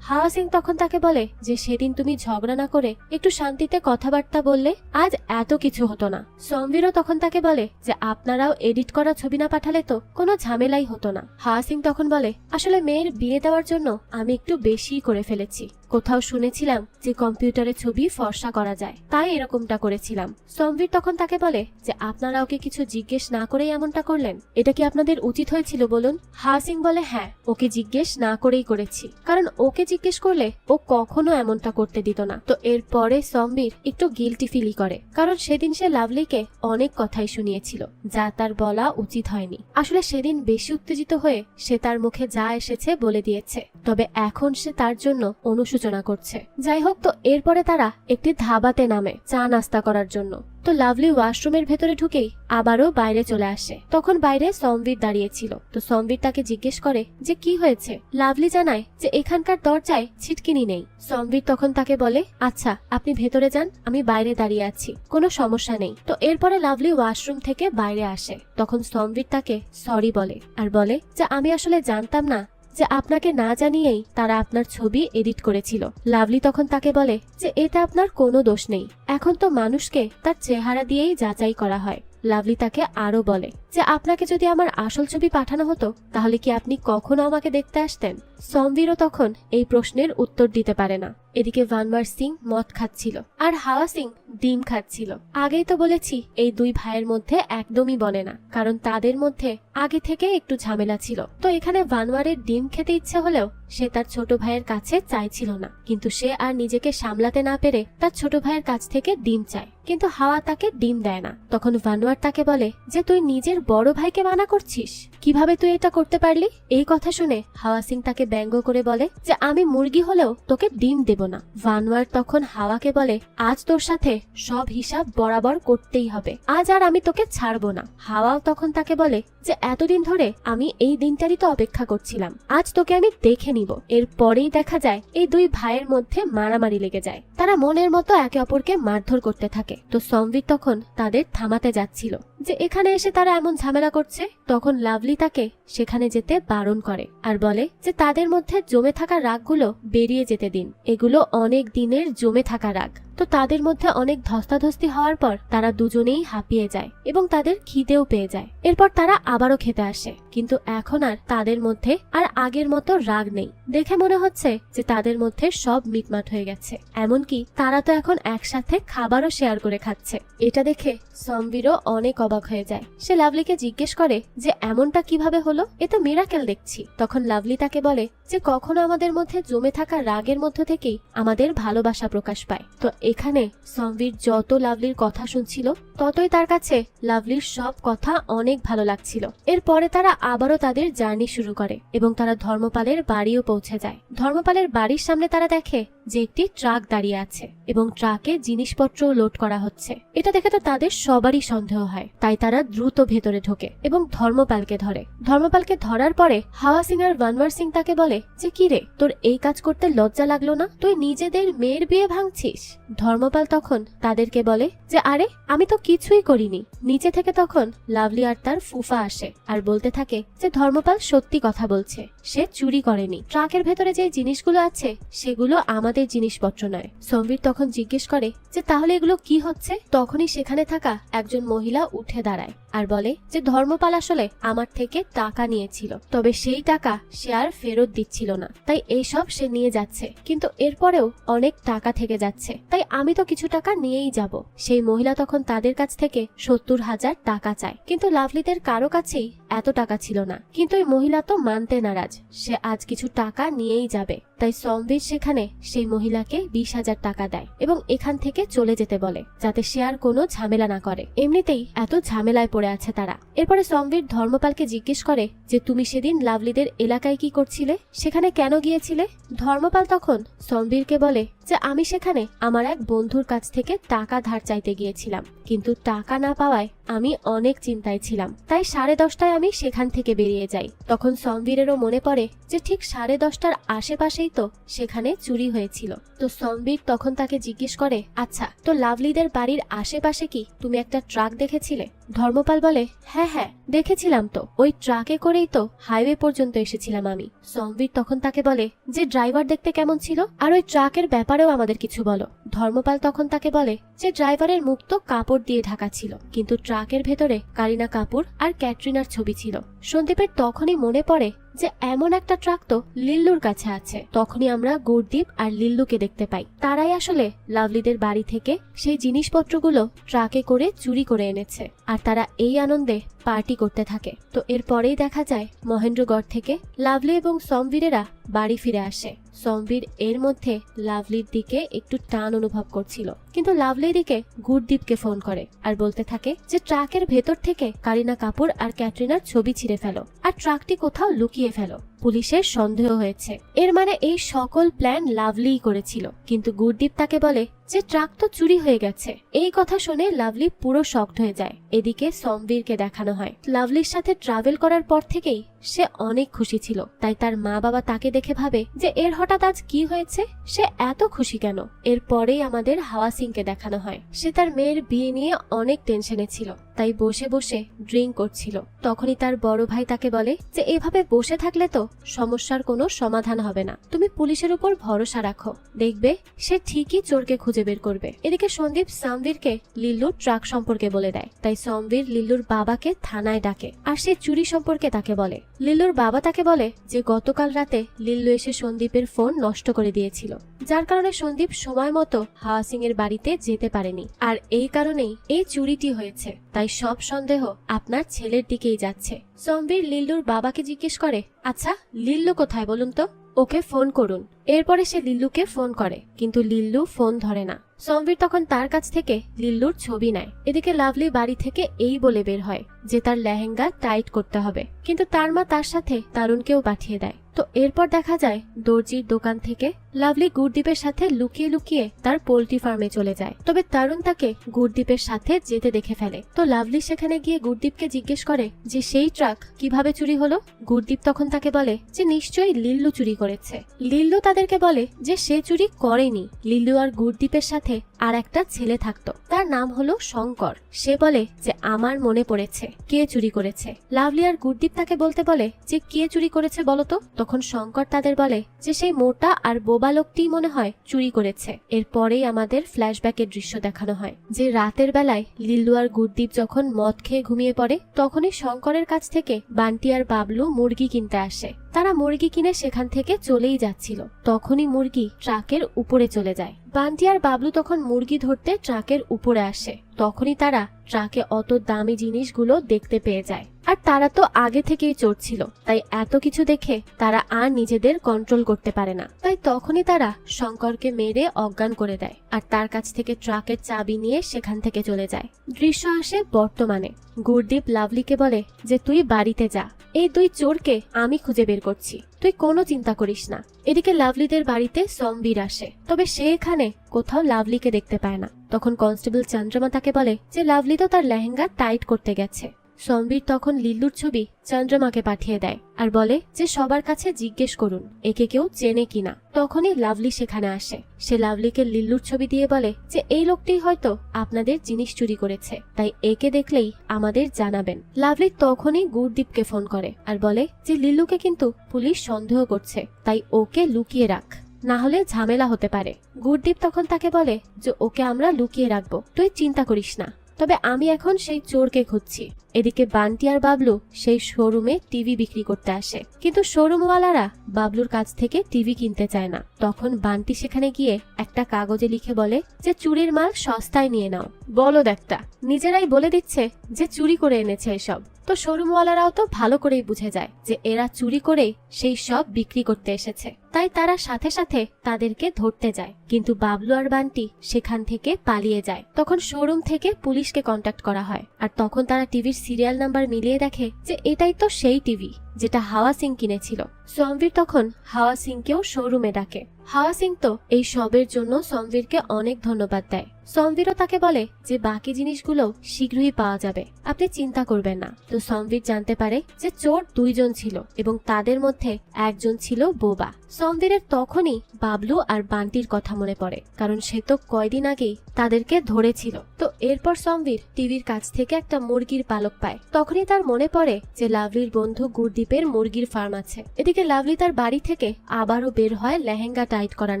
হাওয়া সিং তখন তাকে বলে যে সেদিন তুমি ঝগড়া না করে একটু শান্তিতে কথাবার্তা বললে আজ এত কিছু হতো না। সোমবীরও তখন তাকে বলে যে আপনারাও এডিট করা ছবি না পাঠালে তো কোনো ঝামেলাই হতো না। হাওয়া সিং তখন বলে আসলে মেয়ের বিয়ে দেওয়ার জন্য আমি একটু বেশি করে ফেলেছি, কোথাও শুনেছিলাম যে কম্পিউটারে ছবি ফর্সা করা যায়, তাই এরকমটা করেছিলাম। সোমবীর তখন তাকে বলে যে আপনারা ওকে কিছু জিজ্ঞেস না করেই এমনটা করলেন, এটা কি আপনাদের উচিত হয়েছিল বলুন? হাওয়া সিং বলে হ্যাঁ, ওকে জিজ্ঞেস না করেই করেছি, কারণ ওকে জিজ্ঞেস করলে ও কখনো এমনটা করতে দিত না। তো এরপরে সোমবীর একটু গিল্টি ফিল করে, কারণ সেদিন সে লাভলিকে অনেক কথাই শুনিয়েছিল যা তার বলা উচিত হয়নি। আসলে সেদিন বেশি উত্তেজিত হয়ে সে তার মুখে যা এসেছে বলে দিয়েছে, তবে এখন সে তার জন্য অনুশোচনা করছে। যাই হোক, তো এরপরে তারা একটি ধাবাতে নামে চা নাস্তা করার জন্য। তো লাভলি ওয়াশরুমের ভেতরে ঢুকেই আবারও বাইরে চলে আসে। তখন বাইরে সোমবীর দাঁড়িয়েছিল। তো সোমবীর তাকে জিজ্ঞেস করে যে কি হয়েছে। লাভলি জানায় যে এখানকার দরজায় ছিটকিনি নেই। সোমবীর তখন তাকে বলে আচ্ছা আপনি ভেতরে যান, আমি বাইরে দাঁড়িয়ে আছি, কোনো সমস্যা নেই। তো এরপরে লাভলি ওয়াশরুম থেকে বাইরে আসে। তখন সোমবীর তাকে সরি বলে আর বলে যে আমি আসলে জানতাম না যে আপনাকে না জানিয়েই তারা আপনার ছবি এডিট করেছিল। লাভলি তখন তাকে বলে যে এতে আপনার কোনো দোষ নেই, এখন তো মানুষকে তার চেহারা দিয়েই যাচাই করা হয়। লাভলি তাকে আরো বলে যে আপনাকে যদি আমার আসল ছবি পাঠানো হতো তাহলে কি আপনি কখনো আমাকে দেখতে আসতেন? সমবীরও তখন এই প্রশ্নের উত্তর দিতে পারে না। এদিকে ভানওয়ার সিং মদ খাচ্ছিল আর হাওয়া সিং ডিম খাচ্ছিল। আগেই তো বলেছি এই দুই ভাইয়ের মধ্যে একদমই বনে না, কারণ তাদের মধ্যে আগে থেকে একটু ঝামেলা ছিল। তো এখানে ভানওয়ারের ডিম খেতে ইচ্ছে হলেও সে তার ছোট ভাইয়ের কাছে চাইছিল না, কিন্তু সে আর নিজেকে সামলাতে না পেরে তার ছোট ভাইয়ের কাছ থেকে ডিম চায়, কিন্তু হাওয়া তাকে ডিম দেয় না। তখন ভানওয়ার তাকে বলে যে তুই নিজের বড় ভাইকে মানা করছিস, কিভাবে তুই এটা করতে পারলি? এই কথা শুনে হাওয়া সিং তাকে ব্যঙ্গ করে বলে যে আমি মুরগি হলেও তোকে ডিম দেব না। ভানওয়ার তখন হাওয়াকে বলে আজ তোর সাথে সব হিসাব বরাবর করতেই হবে, আজ আর আমি তোকে ছাড়বো না। হাওয়াও তখন তাকে বলে যে এতদিন ধরে আমি এই দিনটারই তো অপেক্ষা করছিলাম, আজ তোকে আমি দেখে নিব। এরপরেই দেখা যায় এই দুই ভাইয়ের মধ্যে মারামারি লেগে যায়, তারা মনের মতো একে অপরকে মারধর করতে থাকে। তো সমবীর তখন তাদের থামাতে যাচ্ছিল যে এখানে এসে তারা এমন ঝামেলা করছে। তখন লাভলি তাকে সেখানে যেতে বারণ করে আর বলে যে তাদের মধ্যে জমে থাকা রাগগুলো বেরিয়ে যেতে দিন, এগুলো অনেক দিনের জমে থাকা রাগ। তো তাদের মধ্যে অনেক ধস্তাধস্তি হওয়ার পর তারা দুজনেই হাঁপিয়ে যায় এবং তাদের খিদেও পেয়ে যায়। এরপর তারা আবারও খেতে আসে, কিন্তু এখন আর তাদের মধ্যে আর আগের মতো রাগ নেই। দেখে মনে হচ্ছে যে তাদের মধ্যে সব মিটমাট হয়ে গেছে, এমনকি তারা তো এখন একসাথে খাবারও শেয়ার করে খাচ্ছে। এটা দেখে সমবীরও অনেক অবাক হয়ে যায়। সে লাভলিকে জিজ্ঞেস করে যে এমনটা কিভাবে হলো, এ তো মিরাকেল দেখছি। তখন লাভলি তাকে বলে যে কখনো আমাদের মধ্যে জমে থাকা রাগের মধ্য থেকেই আমাদের ভালোবাসা প্রকাশ পায়। তো এখানে সমবীর যত লাভলির কথা শুনছিল ততই তার কাছে লাভলির সব কথা অনেক ভালো লাগছিল। এরপরে তারা আবারও তাদের জার্নি শুরু করে এবং তারা ধর্মপালের বাড়িও পৌঁছে যায়। ধর্মপালের বাড়ির সামনে তারা দেখে যে একটি ট্রাক দাঁড়িয়ে আছে এবং ট্রাকে জিনিসপত্র লোড করা হচ্ছে। এটা দেখে তো তাদের সবারই সন্দেহ হয়, তাই তারা দ্রুত ভেতরে ঢোকে এবং ধর্মপালকে ধরে। ধর্মপালকে ধরার পরে হাওয়া সিং আর ভানওয়ার সিং তাকে বলে যে কি রে, তোর এই কাজ করতে লজ্জা লাগলো না? তুই নিজেদের মেয়ের বিয়ে ভাঙছিস। ধর্মপাল তখন তাদেরকে বলে যে আরে আমি তো কিছুই করিনি। নিচে থেকে তখন লাভলি আর তার ফুফা আসে আর বলতে থাকে যে ধর্মপাল সত্যি কথা বলছে, সে চুরি করেনি। ট্রাকের ভেতরে যে জিনিসগুলো আছে সেগুলো আমাদের জিনিসপত্র নয়। সমবীর তখন জিজ্ঞেস করে যে তাহলে এগুলো কি হচ্ছে? তখনই সেখানে থাকা একজন মহিলা উঠে দাঁড়ায় আর বলে যে ধর্মপাল আসলে আমার থেকে টাকা নিয়েছিল, তবে সেই টাকা সে আর ফেরত দিচ্ছিল না, তাই এইসব সে নিয়ে যাচ্ছে, কিন্তু এরপরেও অনেক টাকা থেকে যাচ্ছে, তাই আমি তো কিছু টাকা নিয়েই যাব। সেই মহিলা তখন তাদের কাছ থেকে 70,000 টাকা চায়, কিন্তু লাভলিদের কারো কাছেই এত টাকা ছিল না। কিন্তু এই মহিলা তো মানতে নারাজ, সে আজ কিছু টাকা নিয়েই যাবে। তাই সমবীর সেখানে সেই মহিলাকে 20,000 টাকা দেয় এবং এখান থেকে চলে যেতে বলে, যাতে সে আর কোনো ঝামেলা না করে। এমনিতেই এত ঝামেলায় পড়ে আছে তারা। এরপরে সমবীর ধর্মপালকে জিজ্ঞেস করে যে তুমি সেদিন লাভলিদের এলাকায় কি করছিলে, সেখানে কেন গিয়েছিলে? ধর্মপাল তখন সমবীরকে বলে যে আমি সেখানে আমার এক বন্ধুর কাছ থেকে টাকা ধার চাইতে গিয়েছিলাম, কিন্তু টাকা না পাওয়ায় আমি অনেক চিন্তায় ছিলাম, তাই 10:30টায় আমি সেখান থেকে বেরিয়ে যাই। তখন সমবীরেরও মনে পড়ে যে ঠিক 10:30টার আশেপাশেই তো সেখানে চুরি হয়েছিল। তো সমবীর তখন তাকে জিজ্ঞেস করে আচ্ছা, তো লাভলিদের বাড়ির আশেপাশে কি তুমি একটা ট্রাক দেখেছিলে? ধর্মপাল বলে হ্যাঁ হ্যাঁ দেখেছিলাম তো, ওই ট্রাকে করেই তো হাইওয়ে পর্যন্ত এসেছিলাম আমি। সমবীর তখন তাকে বলে যে ড্রাইভার দেখতে কেমন ছিল, আর ওই ট্রাকের ব্যাপারেও আমাদের কিছু বলো। ধর্মপাল তখন তাকে বলে যে ড্রাইভারের মুখ তো কাপড় দিয়ে ঢাকা ছিল, কিন্তু ট্রাকের ভেতরে কারিনা কাপুর আর ক্যাটরিনার ছবি ছিল। সন্দীপের তখনই মনে পড়ে যে এমন একটা ট্রাক তো লিল্লুর কাছে আছে। তখনই আমরা গুরদীপ আর লিল্লুকে দেখতে পাই, তারাই আসলে লাভলিদের বাড়ি থেকে সেই জিনিসপত্রগুলো ট্রাকে করে চুরি করে এনেছে, আর তারা এই আনন্দে পার্টি করতে থাকে। তো এরপরেই দেখা যায় মহেন্দ্রগড় থেকে লাভলি এবং সমবীরেরা বাড়ি ফিরে আসে। সমবীর এর মধ্যে লাভলির দিকে একটু টান অনুভব করছিল, কিন্তু লাভলির দিকে গুরদীপকে ফোন করে আর বলতে থাকে যে ট্রাকের ভেতর থেকে কারিনা কাপুর আর ক্যাটরিনার ছবি ছিঁড়ে ফেলো আর ট্রাকটি কোথাও লুকিয়ে ফেলো, পুলিশের সন্দেহ হয়েছে। এর মানে এই সকল প্ল্যান লাভলিই করেছিল। কিন্তু গুরদীপ তাকে বলে যে ট্রাক তো চুরি হয়ে গেছে। এই কথা শুনে লাভলি পুরো শকড হয়ে যায়। এদিকে সমবীরকে দেখানো হয় লাভলির সাথে ট্রাভেল করার পর থেকেই সে অনেক খুশি ছিল, তাই তার মা বাবা তাকে দেখে ভাবে যে এর হঠাৎ আজ কি হয়েছে, সে এত খুশি কেন। এরপরেই আমাদের হাওয়া সিংকে দেখানো হয়, সে তার মেয়ের বিয়ে নিয়ে অনেক টেনশনে ছিল, তাই বসে বসে ড্রিঙ্ক করছিল। তখনই তার বড় ভাই তাকে বলে যে এভাবে বসে থাকলে তো সমস্যার কোনো সমাধান হবে না, তুমি পুলিশের উপর ভরসা রাখো, দেখবে সে ঠিকই চোরকে খুঁজে বের করবে। এদিকে সন্দীপ সামভীরকে লিল্লুর ট্রাক সম্পর্কে বলে দেয়, তাই সামভীর লিল্লুর বাবাকে থানায় ডাকে আর সে চুরি সম্পর্কে তাকে বলে। লিল্লুর বাবা তাকে বলে যে গতকাল রাতে লিল্লু এসে সন্দীপের ফোন নষ্ট করে দিয়েছিল, যার কারণে সন্দীপ সময় মতো হাওয়া সিং এর বাড়িতে যেতে পারেনি, আর এই কারণেই এই চুরিটি হয়েছে। তাই সব সন্দেহ আপনার ছেলের দিকেই যাচ্ছে। সামভীর লিল্লুর বাবাকে জিজ্ঞেস করে, আচ্ছা লিল্লু কোথায় বলুন তো, ওকে ফোন করুন। এরপরে সে লিল্লুকে ফোন করে, কিন্তু লিল্লু ফোন ধরে না। সামভীর তখন তার কাছ থেকে লিল্লুর ছবি নেয়। এদিকে লাভলি বাড়ি থেকে এই বলে বের হয় যে তার লেহেঙ্গা টাইট করতে হবে, কিন্তু তার মা তার সাথে তারুণকেও পাঠিয়ে দেয়। তো এরপর দেখা যায় দর্জির দোকান থেকে লাভলি গুরদীপের সাথে লুকিয়ে লুকিয়ে তার পোল্ট্রি ফার্মে চলে যায়। তবে তারুণ তাকে গুরদীপের সাথে যেতে দেখে ফেলে। তো লাভলি সেখানে গিয়ে গুরদীপকে জিজ্ঞেস করে যে সেই ট্রাক কিভাবে চুরি হলো। গুরদীপ তখন তাকে বলে যে নিশ্চয়ই লিল্লু চুরি করেছে। লিল্লু তাদেরকে বলে যে সে চুরি করেনি, লিল্লু আর গুরদীপের সাথে আর একটা ছেলে থাকতো, তার নাম হলো শঙ্কর। সে বলে যে আমার মনে পড়েছে কে চুরি করেছে। লাভলি আর গুরদীপ তাকে বলতে বলে যে কে চুরি করেছে বলতো। তখন শঙ্কর তাদের বলে যে সেই মোটা আর বোবা লোকটি মনে হয় চুরি করেছে। এরপরেই আমাদের ফ্ল্যাশব্যাকের দৃশ্য দেখানো হয় যে রাতের বেলায় লিল্লু আর গুরদীপ যখন মদ খেয়ে ঘুমিয়ে পড়ে, তখনই শঙ্করের কাছ থেকে বান্টি আর বাবলু মুরগি কিনতে আসে। তারা মুরগি কিনে সেখান থেকে চলেই যাচ্ছিল, তখনই মুরগি ট্রাকের উপরে চলে যায়। বান্টি আর বাবলু তখন মুরগি ধরতে ট্রাকের উপরে আসে, তখনই তারা ট্রাকে অত দামি জিনিসগুলো দেখতে পেয়ে যায়। আর তারা তো আগে থেকেই চোর ছিল, তাই এত কিছু দেখে তারা আর নিজেদের কন্ট্রোল করতে পারে না। তাই তখনই তারা শঙ্করকে মেরে অজ্ঞান করে দেয় আর তার কাছ থেকে ট্রাকের চাবি নিয়ে সেখান থেকে চলে যায়। দৃশ্য আসে বর্তমানে। গুরদীপ লাভলিকে বলে যে তুই বাড়িতে যা, এই দুই চোরকে আমি খুঁজে বের করছি, তুই কোনো চিন্তা করিস না। এদিকে লাভলিদের বাড়িতে সামভীর আসে, তবে সে এখানে কোথাও লাভলিকে দেখতে পায় না। তখন কনস্টেবল চন্দ্রমা তাকে বলে যে লাভলি তো তার লেহেঙ্গা টাইট করতে গেছে। সামভীর তখন লিল্লুর ছবি চন্দ্রমাকে পাঠিয়ে দেয় আর বলে যে সবার কাছে জিজ্ঞেস করুন একে কেউ চেনে কিনা। তখনই লাভলি সেখানে আসে। সে লাভলিকে লিল্লুর ছবি দিয়ে বলে যে এই লোকটি হয়তো আপনাদের জিনিস চুরি করেছে, তাই একে দেখলেই আমাদের জানাবেন। লাভলি তখনই গুরদীপকে ফোন করে আর বলে যে লিল্লুকে কিন্তু পুলিশ সন্দেহ করছে, তাই ওকে লুকিয়ে রাখ, না হলে ঝামেলা হতে পারে। গুরদীপ তখন তাকে বলে যে ওকে আমরা লুকিয়ে রাখবো, তুই চিন্তা করিস না, তবে আমি এখন সেই চোরকে খুঁজছি। এদিকে বান্টি আর বাবলু সেই শোরুমে টিভি বিক্রি করতে আসে, কিন্তু শোরুমওয়ালারা বাবলুর কাছ থেকে টিভি কিনতে চায় না। তখন বান্টি সেখানে গিয়ে একটা কাগজে লিখে বলে যে চুরির মাল সস্তায় নিয়ে নাও। বলো একটা, নিজেরাই বলে দিচ্ছে যে চুরি করে এনেছে এসব। তো শোরুমওয়ালারাও তো ভালো করেই বুঝে যায় যে এরা চুরি করেই সেই সব বিক্রি করতে এসেছে, তাই তারা সাথে সাথে তাদেরকে ধরতে যায়। কিন্তু বাবলু আর বান্টি সেখান থেকে পালিয়ে যায়। তখন শোরুম থেকে পুলিশকে কন্ট্যাক্ট করা হয়, আর তখন তারা টিভির সিরিয়াল নাম্বার মিলিয়ে দেখে যে এটাই তো সেই টিভি যেটা হাওয়া সিং কিনেছিল। সামভীর তখন হাওয়া সিংকেও শোরুমে ডাকে। হাওয়া সিং তো এই সবের জন্য সামভীরকে অনেক ধন্যবাদ দেয়। সামভীরও তাকে বলে যে বাকি জিনিসগুলো শীঘ্রই পাওয়া যাবে, আপনি চিন্তা করবেন না। তো সামভীর জানতে পারে যে চোর দুইজন ছিল এবং তাদের মধ্যে একজন ছিল বোবা। সামভীরের তখনই বাবলু আর বান্টির কথা মনে পড়ে, কারণ সে তো কয়দিন আগেই তাদেরকে ধরেছিল। তো এরপর সামভীর টিভির কাছ থেকে একটা মুরগির পালক পায়। তখনই তার মনে পড়ে যে লাভলির বন্ধু গুরদীপের মুরগির ফার্ম আছে। এদিকে লাভলি তার বাড়ি থেকে আবারও বের হয় লেহেঙ্গা টাইট করার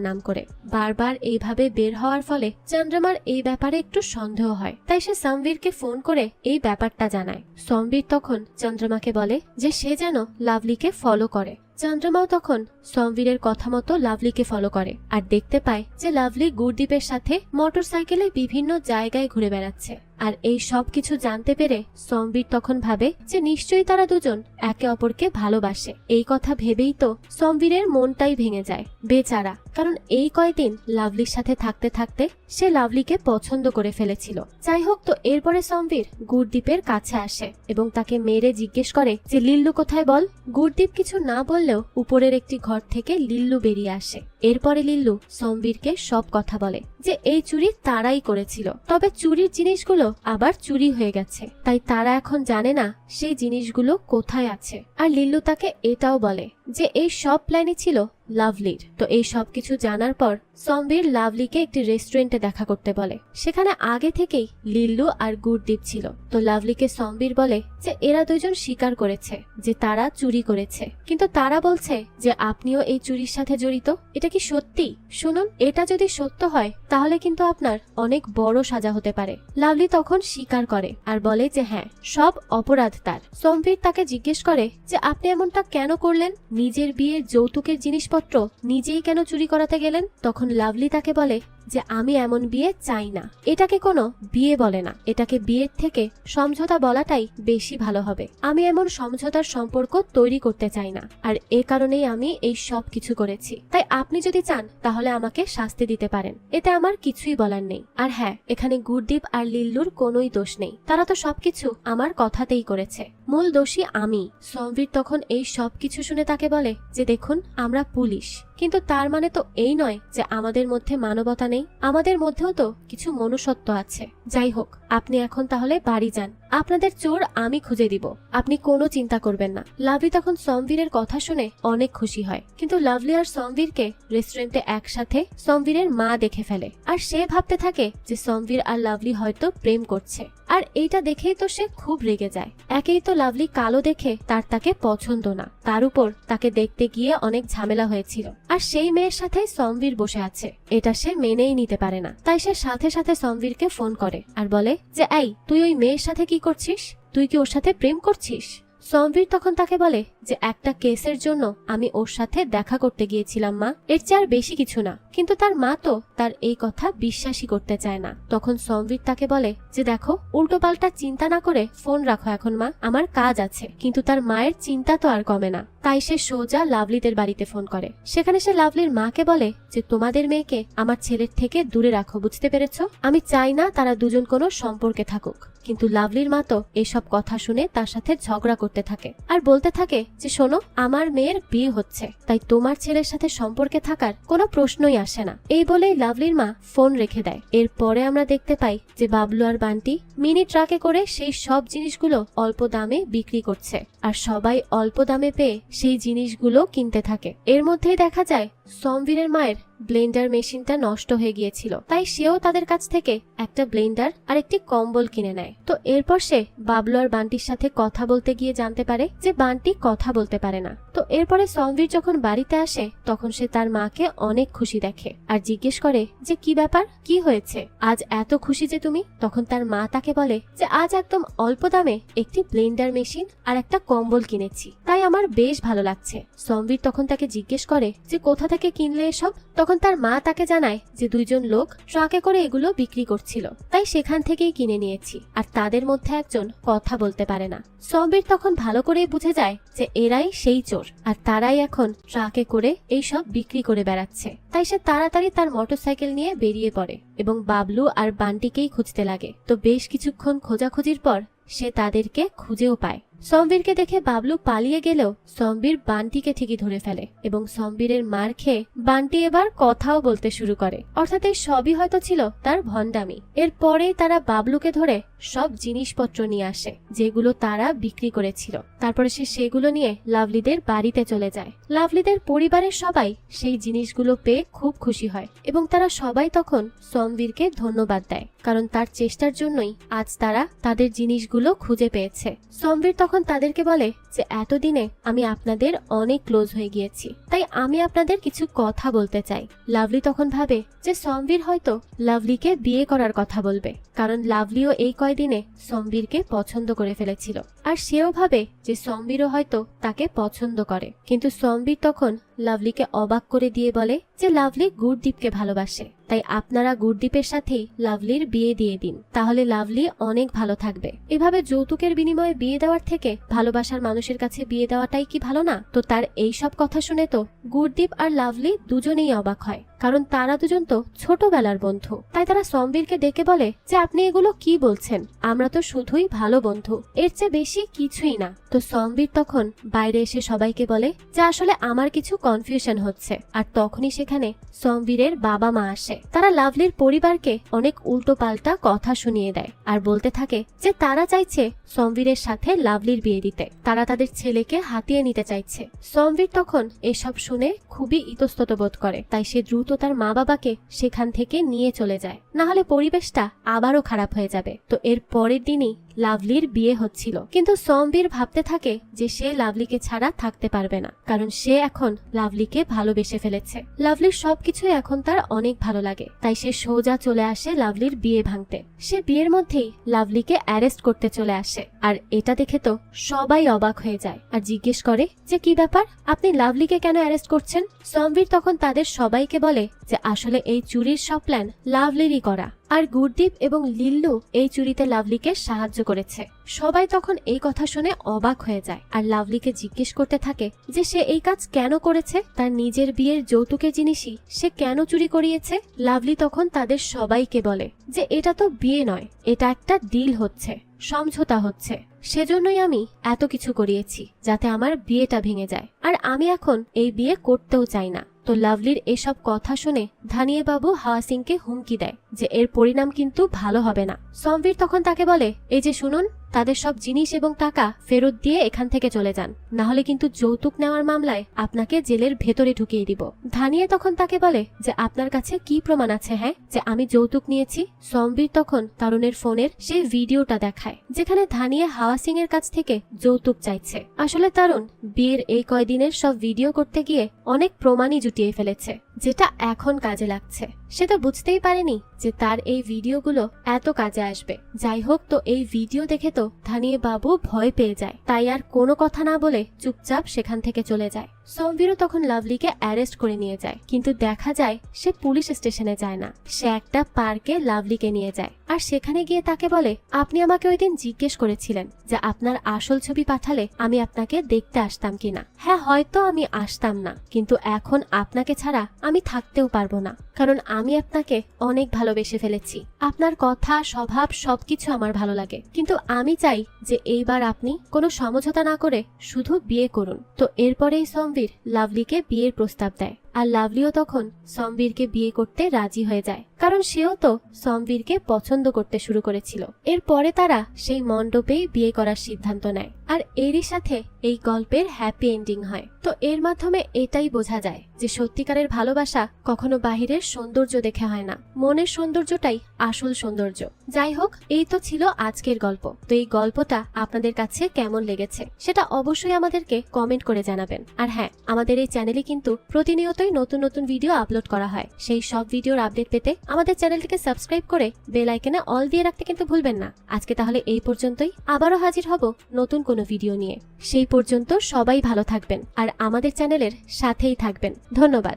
নাম করে। বারবার এইভাবে বের হওয়ার ফলে চন্দ্রমার এই ব্যাপারে একটু সন্দেহ হয়, তাই সে সামভীরকে ফোন করে এই ব্যাপারটা জানায়। সামভীর তখন চন্দ্রমাকে বলে যে সে যেন লাভলিকে ফলো করে। চন্দ্রমাও তখন সামভীরের কথা মতো লাভলিকে ফলো করে আর দেখতে পায় যে লাভলি গুরদীপের সাথে মোটরসাইকেলে বিভিন্ন জায়গায় ঘুরে বেড়াচ্ছে। আর এই সব কিছু জানতে পেরে সামভীর তখন ভাবে যে নিশ্চয়ই তারা দুজন একে অপরকে ভালোবাসে। এই কথা ভেবেই তো সামভীরের মনটাই ভেঙে যায় বেচারা, কারণ এই কয়দিন লাভলির সাথে থাকতে থাকতে সে লাভলিকে পছন্দ করে ফেলেছিল। যাই হোক, তো এরপরে সামভীর গুরদীপের কাছে আসে এবং তাকে মেরে জিজ্ঞেস করে যে লিল্লু কোথায় বল। গুরদীপ কিছু না বললেও উপরের একটি ঘর থেকে লিল্লু বেরিয়ে আসে। এরপরে লিল্লু সামভীরকে সব কথা বলে যে এই চুরি তারাই করেছিল, তবে চুরির জিনিসগুলো আবার চুরি হয়ে গেছে, তাই তারা এখন জানে না সেই জিনিসগুলো কোথায় আছে। আর লিল্লু তাকে এটাও বলে যে এই সব প্ল্যানই ছিল লাভলির। তো এই সব কিছু জানার পর সমবীর লাভলিকে একটি রেস্টুরেন্টে দেখা করতে বলে। সেখানে আগে থেকেই লিল্লু আর গুরদীপ ছিল। তো লাভলিকে সমবীর বলে যে এরা দুজন স্বীকার করেছে যে তারা চুরি করেছে, কিন্তু তারা বলছে যে আপনিও এই চুরির সাথে জড়িত। এটা কি সত্যি? শুনুন, এটা যদি সত্য হয় তাহলে কিন্তু আপনার অনেক বড় সাজা হতে পারে। লাভলি তখন স্বীকার করে আর বলে যে হ্যাঁ, সব অপরাধ তার। সমবীর তাকে জিজ্ঞেস করে যে আপনি এমনটা কেন করলেন? নিজের বিয়ের যৌতুকের জিনিসপত্র নিজেই কেন চুরি করাতে গেলেন? তখন লাভলি তাকে বলে যে আমি এমন বিয়ে চাই না। এটাকে কোনো বিয়ে বলে না, এটাকে বিয়ের থেকে সমঝোতা বলাটাই বেশি ভালো হবে। আমি এমন সমঝোতার সম্পর্ক তৈরি করতে চাই না, আর এ কারণেই আমি এই সব কিছু করেছি। তাই আপনি যদি চান তাহলে আমাকে শাস্তি দিতে পারেন, এতে আমার কিছুই বলার নেই। আর হ্যাঁ, এখানে গুরদীপ আর লিল্লুর কোনোই দোষ নেই, তারা তো সবকিছু আমার কথাতেই করেছে। মূল দোষী আমি। সমবীর তখন এই সব কিছু শুনে তাকে বলে যে দেখুন, আমরা পুলিশ, কিন্তু তার মানে তো এই নয় যে আমাদের মধ্যে মানবতা নেই। আমাদের মধ্যেও তো কিছু মনুষ্যত্ব আছে। যাই হোক, আপনি এখন তাহলে বাড়ি যান, আপনাদের চোর আমি খুঁজে দিব, আপনি কোনো চিন্তা করবেন না। লাভলি তখন সমবীরের কথা শুনে অনেক খুশি হয়, কিন্তু লাভলি আর সমবীরকে রেস্টুরেন্টে একসাথে সমবীরের মা দেখে ফেলে। আর সে ভাবতে থাকে যে সমবীর আর লাভলি হয়তো প্রেম করছে, আর এইটা দেখেই তো সে খুব রেগে যায়। একেই তো লাভলি কালো দেখে তাকে পছন্দ না, তার উপর তাকে দেখতে গিয়ে অনেক ঝামেলা হয়েছিল, আর সেই মেয়ের সাথে সমবীর বসে আছে, এটা সে মেনেই নিতে পারে না। তাই সে সাথে সাথে সমবীরকে ফোন করে আর বলে যে এই, তুই ওই মেয়ের সাথে কি করছিস? তুই কি ওর সাথে প্রেম করছিস? সমবীর তখন তাকে বলে যে একটা কেসের জন্য আমি ওর সাথে দেখা করতে গিয়েছিলাম মা, এর চেয়ে আর বেশি কিছু না। কিন্তু তার মা তো তার এই কথা বিশ্বাসই করতে চায় না। তখন সমবীর তাকে বলে যে দেখো, উল্টো পাল্টা চিন্তা না করে ফোন রাখো এখন মা, আমার কাজ আছে। কিন্তু তার মায়ের চিন্তা তো আর কমে না, তাই সে সোজা লাভলিদের বাড়িতে ফোন করে। সেখানে সে লাভলির মাকে বলে যে তোমাদের মেয়েকে আমার ছেলের থেকে দূরে রাখো, বুঝতে পেরেছো? আমি চাই না তারা দুজন কোনো সম্পর্কে থাকুক। কিন্তু লাভলির মা তো এসব কথা শুনে তার সাথে ঝগড়া করতে থাকে আর বলতে থাকে যে শোনো, আমার মেয়ের বিয়ে হচ্ছে, তাই তোমার ছেলের সাথে সম্পর্কে থাকার কোনো প্রশ্নই আসে না। এই বলেই লাভলির মা ফোন রেখে দেয়। এরপরে আমরা দেখতে পাই যে বাবলু আর বান্টি মিনি ট্রাকে করে সেই সব জিনিসগুলো অল্প দামে বিক্রি করছে, আর সবাই অল্প দামে পেয়ে সেই জিনিসগুলো কিনতে থাকে। এর মধ্যেই দেখা যায় সমবীরের মায়ের ব্লেন্ডার মেশিনটা নষ্ট হয়ে গিয়েছিল, তাই সেও তাদের কাছ থেকে একটা ব্লেন্ডার আর একটি কম্বল কিনে নেয়। তো এরপর সে বাবলু আর বান্টির সাথে কথা বলতে গিয়ে জানতে পারে যে বান্টি কথা বলতে পারে না। তো এরপরে সমবীর যখন বাড়িতে আসে তখন সে তার মাকে অনেক খুশি দেখে আর জিজ্ঞেস করে যে কি ব্যাপার, কি হয়েছে, আজ এত খুশি যে তুমি? তখন তার মা তাকে বলে যে আজ একদম অল্প দামে একটি ব্লেন্ডার মেশিন আর একটা কম্বল কিনেছি, তাই আমার বেশ ভালো লাগছে। সমবীর তখন তাকে জিজ্ঞেস করে যে কোথা থেকে কিনলে এসব? তখন তার মা তাকে জানায় যে দুইজন লোক ট্রাকে করে এগুলো বিক্রি করছিল, তাই সেখান থেকেই কিনে নিয়েছি, আর তাদের মধ্যে একজন কথা বলতে পারে না। সমবীর তখন ভালো করে বুঝে যায় যে এরাই সেই চোর, আর তারাই এখন ট্রাকে করে এই সব বিক্রি করে বেড়াচ্ছে। তাই সে তাড়াতাড়ি তার মোটরসাইকেল নিয়ে বেরিয়ে পড়ে এবং বাবলু আর বান্টিকেই খুঁজতে লাগে। তো বেশ কিছুক্ষণ খোঁজাখুঁজির পর সে তাদেরকে খুঁজেও পায়। সমবীরকে দেখে বাবলু পালিয়ে গেলেও সমবীর বান্টিকে ঠিকই ধরে ফেলে এবং সমবীরের মার খেয়ে বান্টি এবার কথাও বলতে শুরু করে। অর্থাৎ এই সবই হয়তো ছিল তার ভণ্ডামি। এরপরেই তারা বাবলুকে ধরে সব জিনিসপত্র নিয়ে আসে যেগুলো তারা বিক্রি করেছিল। তারপরে সে সেগুলো নিয়ে লাভলিদের বাড়িতে চলে যায়। লাভলিদের পরিবারের সবাই সেই জিনিসগুলো পেয়ে খুব খুশি হয় এবং তারা সবাই তখন সমবীরকে ধন্যবাদ দেয়, কারণ তার চেষ্টার জন্যই আজ তারা তাদের জিনিসগুলো খুঁজে পেয়েছে। সমবীর তখন তাদেরকে বলে যে এতদিনে আমি আপনাদের অনেক ক্লোজ হয়ে গিয়েছি, তাই আমি আপনাদের কিছু কথা বলতে চাই। লাভলি তখন ভাবে যে সমবীর হয়তো লাভলিকে বিয়ে করার কথা বলবে, কারণ লাভলিও এই কয়দিনে সমবীরকে পছন্দ করে ফেলেছিল, আর সেও ভাবে যে সমবীরও হয়তো তাকে পছন্দ করে। কিন্তু সমবীর তখন লাভলিকে অবাক করে দিয়ে বলে যে লাভলি গুরদীপকে ভালোবাসে, তাই আপনারা গুরদীপের সাথেই লাভলির বিয়ে দিয়ে দিন, তাহলে লাভলি অনেক ভালো থাকবে। এভাবে যৌতুকের বিনিময়ে বিয়ে দেওয়ার থেকে ভালোবাসার মানুষের কাছে বিয়ে দেওয়াটাই কি ভালো না? তো তার এই সব কথা শুনে তো গুরদীপ আর লাভলি দুজনেই অবাক হয়, কারণ তারা দুজন তো ছোটবেলার বন্ধু। তাই তারা সমবীরকে ডেকে বলে যে আপনি এগুলো কি বলছেন, আমরা তো শুধুই ভালো বন্ধু, এর চেয়ে বেশি কিছুই না। তো সমবীর তখন বাইরে এসে সবাইকে বলে যে আসলে আমার কিছু কনফিউশন হচ্ছে। আর তখনই সেখানে সমবীরের বাবা মা আসে। তারা লাভলির পরিবারকে অনেক উল্টো পাল্টা কথা শুনিয়ে দেয় আর বলতে থাকে যে তারা চাইছে সমবীরের সাথে লাভলির বিয়ে দিতে, তারা তাদের ছেলেকে হাতিয়ে নিতে চাইছে। সমবীর তখন এসব শুনে খুবই ইতস্তত বোধ করে, তাই সে দ্রুত তার মা বাবাকে সেখান থেকে নিয়ে চলে যায়, না হলে পরিবেশটা আবারও খারাপ হয়ে যাবে। তো এর পরের দিনই লাভলির বিয়ে হচ্ছিল, কিন্তু সমবীর ভাবতে থাকে যে সে লাভলিকে ছাড়া থাকতে পারবে না, কারণ সে এখন লাভলিকে ভালোবেসে ফেলেছে। লাভলির সবকিছুই এখন তার অনেক ভালো লাগে, তাই সে সোজা চলে আসে লাভলির বিয়ে ভাঙতে। সে বিয়ের মধ্যেই লাভলিকে অ্যারেস্ট করতে চলে আসে, আর এটা দেখে তো সবাই অবাক হয়ে যায় আর জিজ্ঞেস করে যে কি ব্যাপার, আপনি লাভলিকে কেন অ্যারেস্ট করছেন? সমবীর তখন তাদের সবাইকে বলে যে আসলে এই চুরির সব প্ল্যান লাভলিরই করা, আর গুরদীপ এবং লিল্লু এই চুরিতে লাভলিকে সাহায্য করেছে। সবাই তখন এই কথা শুনে অবাক হয়ে যায় আর লাভলিকে জিজ্ঞেস করতে থাকে যে সে এই কাজ কেন করেছে, তার নিজের বিয়ের যৌতুকের জিনিসই সে কেন চুরি করিয়েছে। লাভলি তখন তাদের সবাইকে বলে যে এটা তো বিয়ে নয়, এটা একটা ডিল হচ্ছে, সমঝোতা হচ্ছে, সেজন্যই আমি এত কিছু করিয়েছি যাতে আমার বিয়েটা ভেঙে যায়, আর আমি এখন এই বিয়ে করতেও চাই না। তো লাভলির এসব কথা শুনে ধানিয়ে বাবু হাওয়া সিংকে হুমকি দেয় যে এর পরিণাম কিন্তু ভালো হবে না। সমবীর তখন তাকে বলে এই যে শুনুন, তাদের সব জিনিস এবং টাকা ফেরত দিয়ে এখান থেকে চলে যান, না হলে কিন্তু যৌতুক নেওয়ার মামলায় আপনাকে জেলের ভেতরে ঢুকিয়ে দিব। ধানিয়ে তখন তাকে বলে যে আপনার কাছে কি প্রমাণ আছে হ্যাঁ যে আমি যৌতুক নিয়েছি? সমবীর তখন তরুণের ফোনের সেই ভিডিওটা দেখায় যেখানে ধানিয়ে হাওয়া সিং এর কাছ থেকে যৌতুক চাইছে। আসলে তরুণ বিয়ের এই কয়দিনের সব ভিডিও করতে গিয়ে অনেক প্রমাণই জুটিয়ে ফেলেছে, যেটা এখন কাজে লাগছে। সে তো বুঝতেই পারেনি যে তার এই ভিডিওগুলো এত কাজে আসবে। যাই হোক, তো এই ভিডিও দেখে তো ধানিয়ে বাবু ভয় পেয়ে যায়, তাই আর কোনো কথা না বলে চুপচাপ সেখান থেকে চলে যায়। সমবীরও তখন লাভলিকে অ্যারেস্ট করে নিয়ে যায়, কিন্তু দেখা যায় সে পুলিশ স্টেশনে যায় না, সে একটা পার্কে লাভলিকে নিয়ে যায়। আর সেখানে গিয়ে তাকে বলে আপনি আমাকে ওই দিন জিজ্ঞেস করেছিলেন যে আপনার আসল ছবি পাঠালে আমি আপনাকে দেখতে আসতাম কিনা। হ্যাঁ, হয়তো আমি আসতাম না, কিন্তু এখন আপনাকে ছাড়া আমি থাকতেও পারবো না, কারণ আমি আপনাকে অনেক ভালোবেসে ফেলেছি। আপনার কথা, স্বভাব সবকিছু আমার ভালো লাগে, কিন্তু আমি চাই যে এইবার আপনি কোনো সমঝোতা না করে শুধু বিয়ে করুন। তো এরপরেই সমবীর লাভলিকে বিয়ের প্রস্তাব দেয়, আর লাভলিও তখন সমবীরকে বিয়ে করতে রাজি হয়ে যায়, কারণ সেও তো সমবীরকে পছন্দ করতে শুরু করেছিল। এরপরে তারা সেই মণ্ডপেই বিয়ে করার সিদ্ধান্ত নেয়, আর এরই সাথে এই গল্পের হ্যাপি এন্ডিং হয়। তো এর মাধ্যমে এটাই বোঝা যায় যে সত্যিকারের ভালোবাসা কখনো বাহিরের সৌন্দর্য দেখে হয় না, মনের সৌন্দর্যটাই আসল সৌন্দর্য। যাই হোক, এই তো ছিল আজকের গল্প। তো এই গল্পটা আপনাদের কাছে কেমন লেগেছে সেটা অবশ্যই আমাদেরকে কমেন্ট করে জানাবেন। আর হ্যাঁ, আমাদের এই চ্যানেলে কিন্তু প্রতিনিয়তই নতুন নতুন ভিডিও আপলোড করা হয়। সেই সব ভিডিওর আপডেট পেতে আমাদের চ্যানেলটিকে সাবস্ক্রাইব করে বেল আইকনে অল দিয়ে রাখতে কিন্তু ভুলবেন না। আজকে তাহলে এই পর্যন্তই, আবারও হাজির হব নতুন কোনো ভিডিও নিয়ে। সেই পর্যন্ত সবাই ভালো থাকবেন আর আমাদের চ্যানেলের সাথেই থাকবেন। ধন্যবাদ।